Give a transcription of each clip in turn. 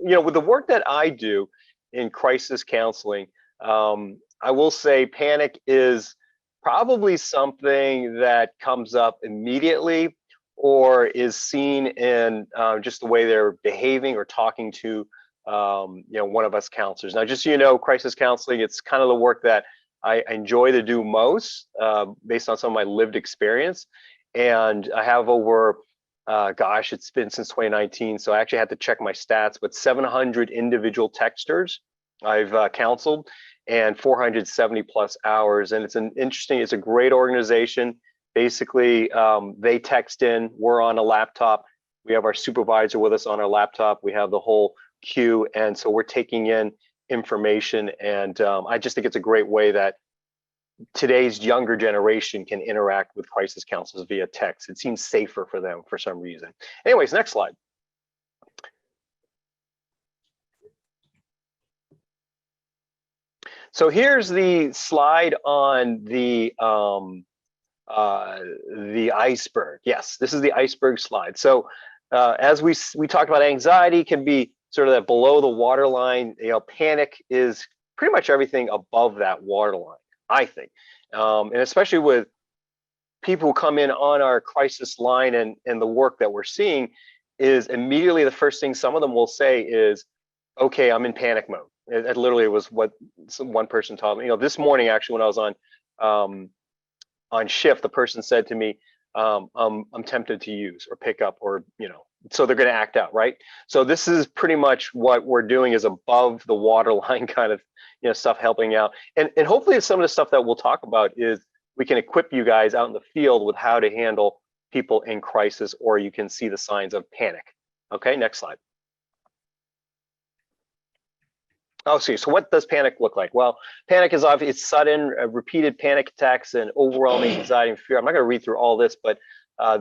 with the work that I do in crisis counseling, I will say panic is probably something that comes up immediately or is seen in just the way they're behaving or talking to one of us counselors. Now, just so you know, crisis counseling, it's kind of the work that I enjoy to do most based on some of my lived experience. And I have over, gosh, it's been since 2019, so I actually had to check my stats, but 700 individual texters I've counseled and 470 plus hours. And it's a great organization. Basically, they text in, we're on a laptop. We have our supervisor with us on our laptop. We have the whole queue. And so we're taking in information. And I just think it's a great way that today's younger generation can interact with crisis counselors via text. It seems safer for them for some reason. Anyways, next slide. So here's the slide on the iceberg. Yes, this is the iceberg slide. So as we talked about, anxiety can be sort of that below the waterline. Panic is pretty much everything above that waterline, I think. And especially with people who come in on our crisis line and the work that we're seeing is immediately the first thing some of them will say is, okay, I'm in panic mode. It literally was what one person told me. This morning, actually, when I was on shift, the person said to me, I'm tempted to use or pick up, or so they're going to act out, right? So this is pretty much what we're doing, is above the waterline kind of stuff, helping out. And hopefully some of the stuff that we'll talk about is we can equip you guys out in the field with how to handle people in crisis, or you can see the signs of panic. Okay, next slide. Oh, so what does panic look like? Well, panic is obviously it's sudden, repeated panic attacks and overwhelming anxiety and fear. I'm not going to read through all this, but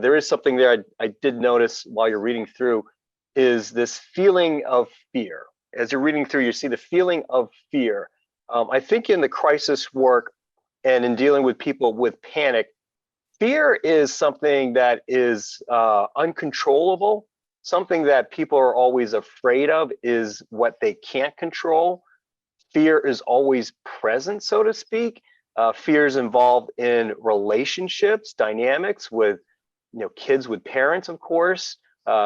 there is something there I did notice while you're reading through, is this feeling of fear. As you're reading through, you see the feeling of fear. I think in the crisis work and in dealing with people with panic, fear is something that is uncontrollable. Something that people are always afraid of is what they can't control. Fear is always present, so to speak. Fear is involved in relationships, dynamics with kids with parents, of course,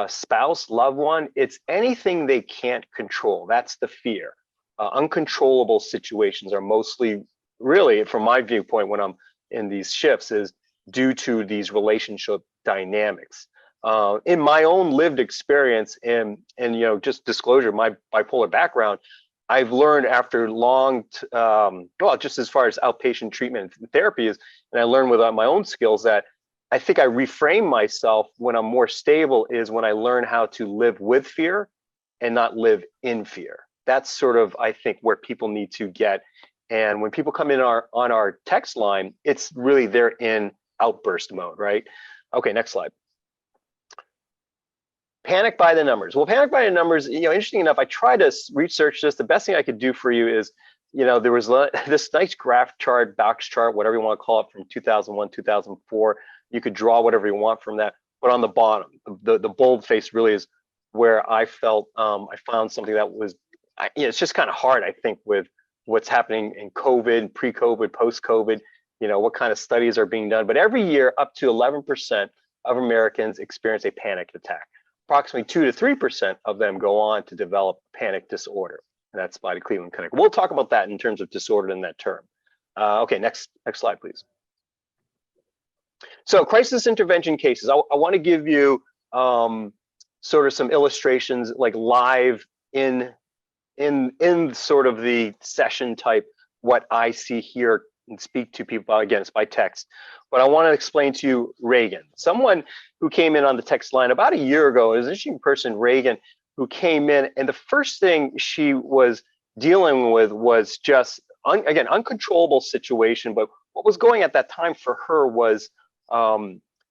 spouse, loved one. It's anything they can't control. That's the fear. Uncontrollable situations are mostly, really, from my viewpoint when I'm in these shifts, is due to these relationship dynamics. In my own lived experience, and just disclosure, my bipolar background, I've learned after long, just as far as outpatient treatment and therapy is, and I learned with my own skills that I think I reframe myself when I'm more stable is when I learn how to live with fear and not live in fear. That's sort of, I think, where people need to get. And when people come in on our text line, it's really they're in outburst mode, right? Okay, next slide. Panic by the numbers. Well, panic by the numbers, interesting enough, I tried to research this. The best thing I could do for you is, there was this nice graph chart, box chart, whatever you want to call it, from 2001, 2004. You could draw whatever you want from that. But on the bottom, the bold face really is where I felt I found something that was, it's just kind of hard, I think, with what's happening in COVID, pre-COVID, post-COVID, what kind of studies are being done. But every year, up to 11% of Americans experience a panic attack. Approximately 2 to 3% of them go on to develop panic disorder. And that's by the Cleveland Clinic. We'll talk about that in terms of disorder in that term. Okay, next slide, please. So crisis intervention cases. I want to give you sort of some illustrations, like live in sort of the session type, what I see here and speak to people. Again, it's by text. But I want to explain to you Reagan, someone who came in on the text line about a year ago. It was an interesting person, Reagan, who came in, and the first thing she was dealing with was just, again, uncontrollable situation. But what was going at that time for her was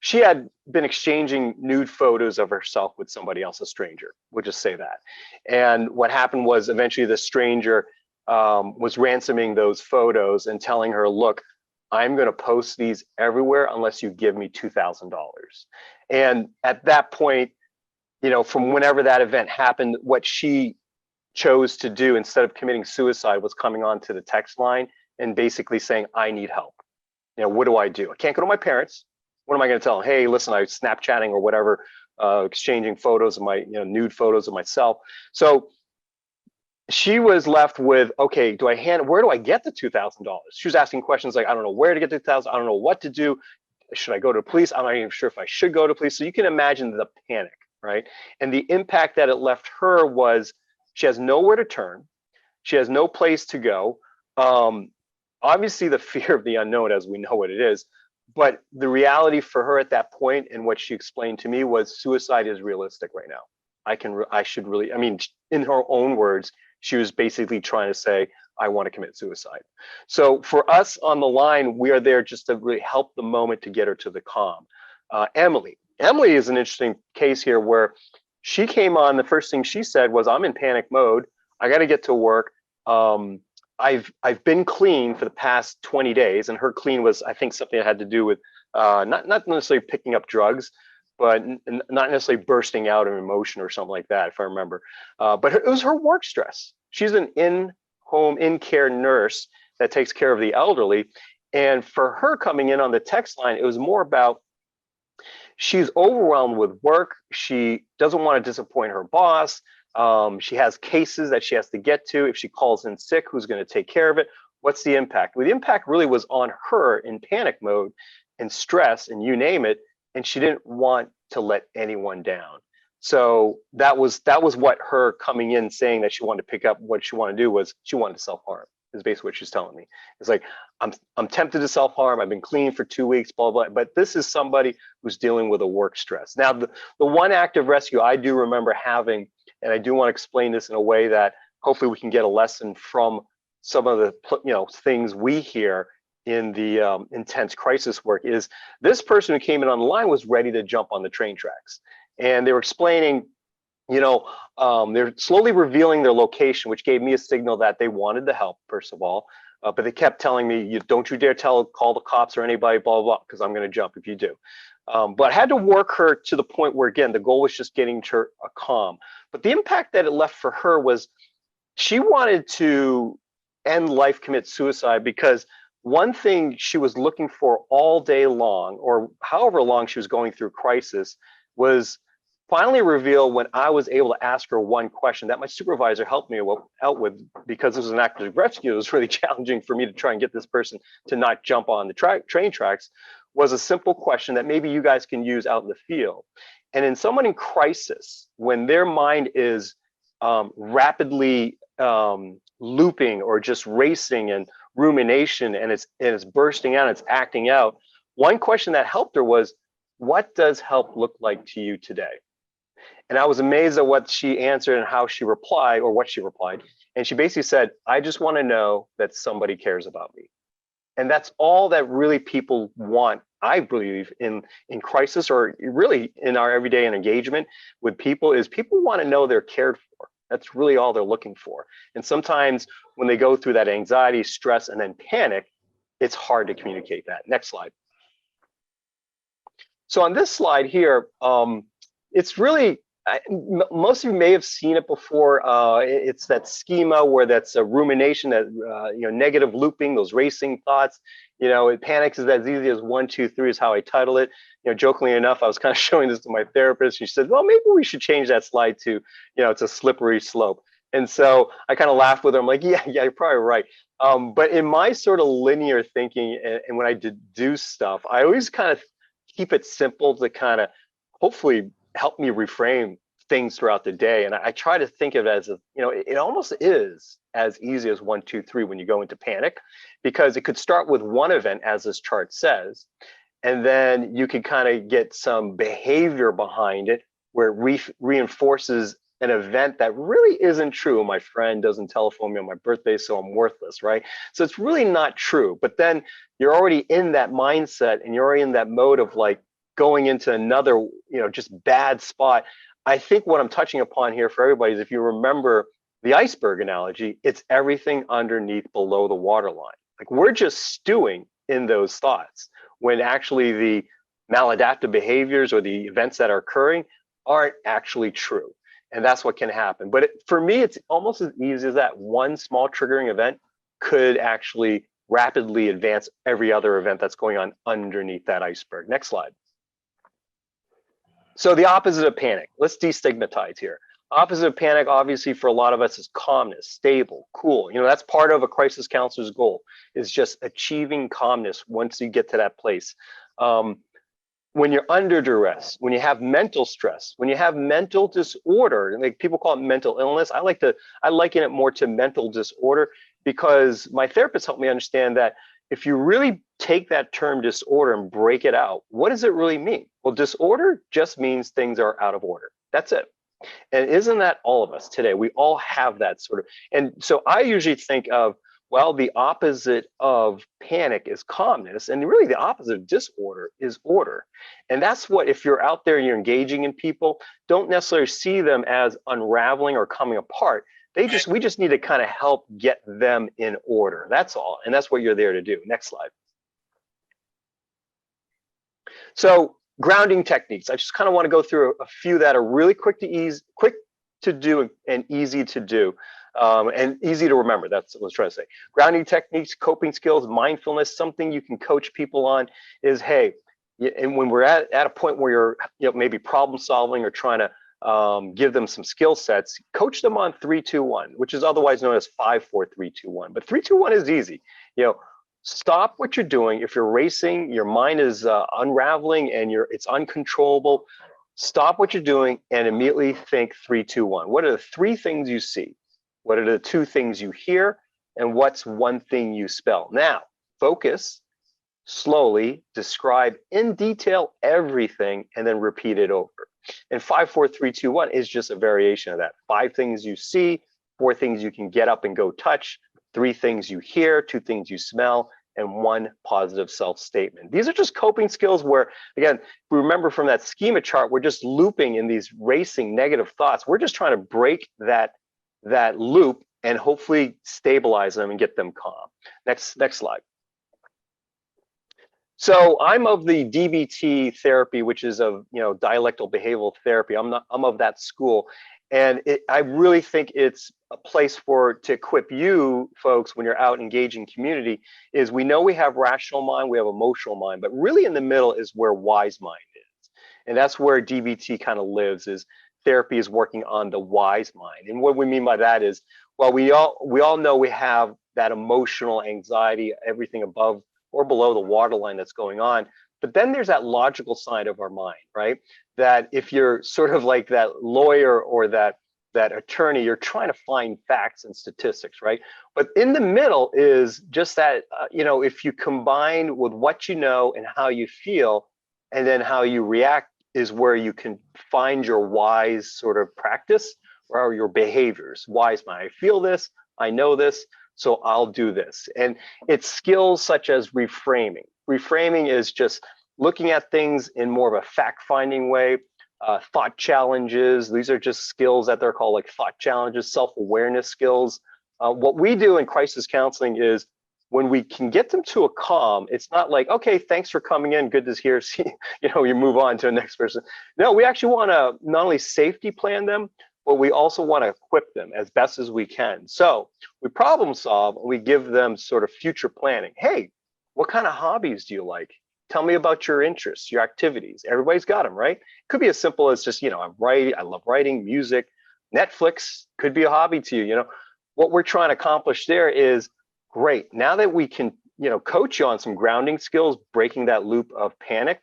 she had been exchanging nude photos of herself with somebody else, a stranger. We'll just say that. And what happened was eventually the stranger was ransoming those photos and telling her, look, I'm going to post these everywhere unless you give me $2,000. And at that point, from whenever that event happened, what she chose to do instead of committing suicide was coming onto the text line and basically saying, I need help. You know, what do I do? I can't go to my parents. What am I going to tell them? Hey, listen, I was Snapchatting or whatever, exchanging photos of my, nude photos of myself. So she was left with, okay, where do I get the $2,000? She was asking questions like, I don't know where to get the 2,000. I don't know what to do. Should I go to the police? I'm not even sure if I should go to police. So you can imagine the panic, right? And the impact that it left her was she has nowhere to turn. She has no place to go. Obviously, the fear of the unknown, as we know what it is. But the reality for her at that point, and what she explained to me, was suicide is realistic right now. I should really, I mean, in her own words, she was basically trying to say, I want to commit suicide. So for us on the line, we are there just to really help the moment to get her to the calm. Emily is an interesting case here where she came on. The first thing she said was, I'm in panic mode. I got to get to work. I've been clean for the past 20 days, and her clean was, I think, something that had to do with not necessarily picking up drugs, but not necessarily bursting out of emotion or something like that, if I remember. But it was her work stress. She's an in-home, in-care nurse that takes care of the elderly. And for her coming in on the text line, it was more about she's overwhelmed with work. She doesn't want to disappoint her boss. She has cases that she has to get to. If she calls in sick, who's going to take care of it? What's the impact? Well, the impact really was on her in panic mode and stress and you name it. And she didn't want to let anyone down. So that was what her coming in saying that she wanted to pick up what she wanted to do was she wanted to self-harm, is basically what she's telling me. It's like, I'm tempted to self-harm. I've been clean for 2 weeks, blah, blah. But this is somebody who's dealing with a work stress. Now, the one active rescue I do remember having, and I do want to explain this in a way that hopefully we can get a lesson from some of the things we hear in the intense crisis work, is this person who came in on the line was ready to jump on the train tracks. And they were explaining, they're slowly revealing their location, which gave me a signal that they wanted the help, first of all. But they kept telling me, don't you dare call the cops or anybody, blah, blah, blah, because I'm going to jump if you do. But I had to work her to the point where, again, the goal was just getting her a calm. But the impact that it left for her was she wanted to end life, commit suicide, because one thing she was looking for all day long, or however long she was going through crisis, was finally revealed when I was able to ask her one question that my supervisor helped me out with, because this was an active rescue. It was really challenging for me to try and get this person to not jump on the train tracks. Was a simple question that maybe you guys can use out in the field. And in someone in crisis, when their mind is rapidly looping or just racing and rumination, and it's bursting out, it's acting out, one question that helped her was, what does help look like to you today? And I was amazed at what she answered and how she replied, or what she replied. And she basically said, I just want to know that somebody cares about me. And that's all that really people want, I believe, in crisis, or really in our everyday engagement with people, is people want to know they're cared for. That's really all they're looking for. And sometimes when they go through that anxiety, stress, and then panic, it's hard to communicate that. Next slide. So on this slide here, it's really, most of you may have seen it before. It's that schema where that's a rumination, that negative looping, those racing thoughts. It panics is as easy as 1, 2, 3 is how I title it. Jokingly enough, I was kind of showing this to my therapist. She said, well, maybe we should change that slide to, it's a slippery slope. And so I kind of laughed with her. I'm like, yeah, you're probably right. But in my sort of linear thinking, and when I do stuff, I always kind of keep it simple to kind of hopefully help me reframe things throughout the day. And I try to think of it as, it almost is as easy as 1, 2, 3 when you go into panic, because it could start with one event, as this chart says, and then you could kind of get some behavior behind it where it reinforces an event that really isn't true. My friend doesn't telephone me on my birthday, so I'm worthless, right? So it's really not true. But then you're already in that mindset, and you're already in that mode of like going into another, just bad spot. I think what I'm touching upon here for everybody is, if you remember the iceberg analogy, it's everything underneath below the waterline. Like, we're just stewing in those thoughts, when actually the maladaptive behaviors or the events that are occurring aren't actually true. And that's what can happen. But for me, it's almost as easy as that. One small triggering event could actually rapidly advance every other event that's going on underneath that iceberg. Next slide. So the opposite of panic. Let's destigmatize here. Opposite of panic, obviously, for a lot of us is calmness, stable, cool. That's part of a crisis counselor's goal, is just achieving calmness once you get to that place. When you're under duress, when you have mental stress, when you have mental disorder, like people call it mental illness, I liken it more to mental disorder, because my therapist helped me understand that if you really take that term disorder and break it out, what does it really mean? Well, disorder just means things are out of order. That's it. And isn't that all of us today? We all have that sort of, and so I usually think of, well, the opposite of panic is calmness, and really the opposite of disorder is order. And that's what, if you're out there and you're engaging in people, don't necessarily see them as unraveling or coming apart. We just need to kind of help get them in order. That's all. And that's what you're there to do. Next slide. So grounding techniques. I just kind of want to go through a few that are really quick to do and easy to do. And easy to remember. That's what I was trying to say. Grounding techniques, coping skills, mindfulness, something you can coach people on is, hey, and when we're at a point where you're maybe problem solving or trying to give them some skill sets, coach them on 3-2-1, which is otherwise known as 5-4-3-2-1. But 3-2-1 is easy. Stop what you're doing. If you're racing, your mind is unraveling and it's uncontrollable. Stop what you're doing and immediately think 3-2-1. What are the 3 things you see? What are the 2 things you hear? And what's 1 thing you spell? Now, focus, slowly describe in detail everything, and then repeat it over. And 5-4-3-2-1 is just a variation of that. 5 things you see, 4 things you can get up and go touch, 3 things you hear, 2 things you smell, and 1 positive self-statement. These are just coping skills where, again, if we remember from that schema chart, we're just looping in these racing negative thoughts. We're just trying to break that loop and hopefully stabilize them and get them calm. Next slide. So I'm of the DBT therapy, which is of dialectical behavioral therapy. I'm of that school, and I really think it's a place to equip you folks when you're out engaging community. Is we know we have rational mind, we have emotional mind, but really in the middle is where wise mind is, and that's where DBT kind of lives. Is therapy is working on the wise mind, and what we mean by that is, well, we all know we have that emotional anxiety, everything above or below the waterline that's going on. But then there's that logical side of our mind, right? That if you're sort of like that lawyer or that attorney, you're trying to find facts and statistics, right? But in the middle is just that, if you combine with what you know and how you feel, and then how you react, is where you can find your wise sort of practice or your behaviors. Wise mind, I feel this, I know this, so I'll do this. And it's skills such as reframing. Reframing is just looking at things in more of a fact-finding way. Thought challenges, these are just skills that they're called, like thought challenges, self-awareness skills. What we do in crisis counseling is, when we can get them to a calm, it's not like, okay, thanks for coming in, good to hear, see, you move on to the next person. No, we actually want to not only safety plan them, but we also want to equip them as best as we can. So we problem solve, and we give them sort of future planning. Hey, what kind of hobbies do you like? Tell me about your interests, your activities. Everybody's got them, right? It could be as simple as just, I love writing, music. Netflix could be a hobby to you. What we're trying to accomplish there is, great, now that we can, coach you on some grounding skills, breaking that loop of panic,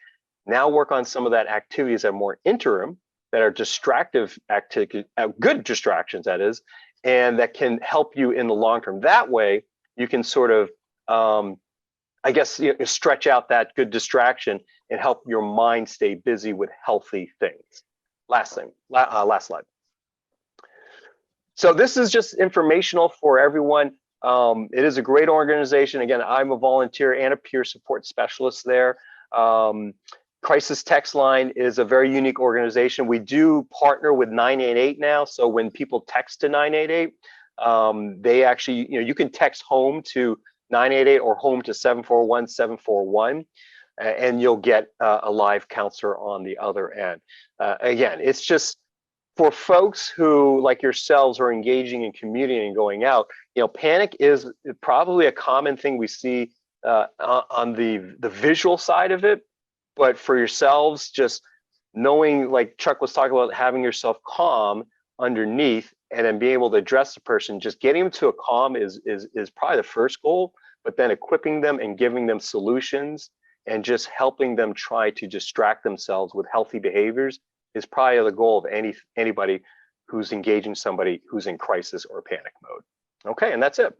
now work on some of that activities that are more interim, that are distractive activity, good distractions, that is, and that can help you in the long term. That way, you can sort of, stretch out that good distraction and help your mind stay busy with healthy things. Last slide. So this is just informational for everyone. It is a great organization. Again, I'm a volunteer and a peer support specialist there. Crisis Text Line is a very unique organization. We do partner with 988 now. So when people text to 988, they actually, you can text home to 988 or home to 741-741, and you'll get a live counselor on the other end. Again, it's just for folks who, like yourselves, are engaging in community and going out, panic is probably a common thing we see on the visual side of it. But for yourselves, just knowing, like Chuck was talking about, having yourself calm underneath and then being able to address the person, just getting them to a calm is probably the first goal, but then equipping them and giving them solutions and just helping them try to distract themselves with healthy behaviors is probably the goal of anybody who's engaging somebody who's in crisis or panic mode. Okay, and that's it.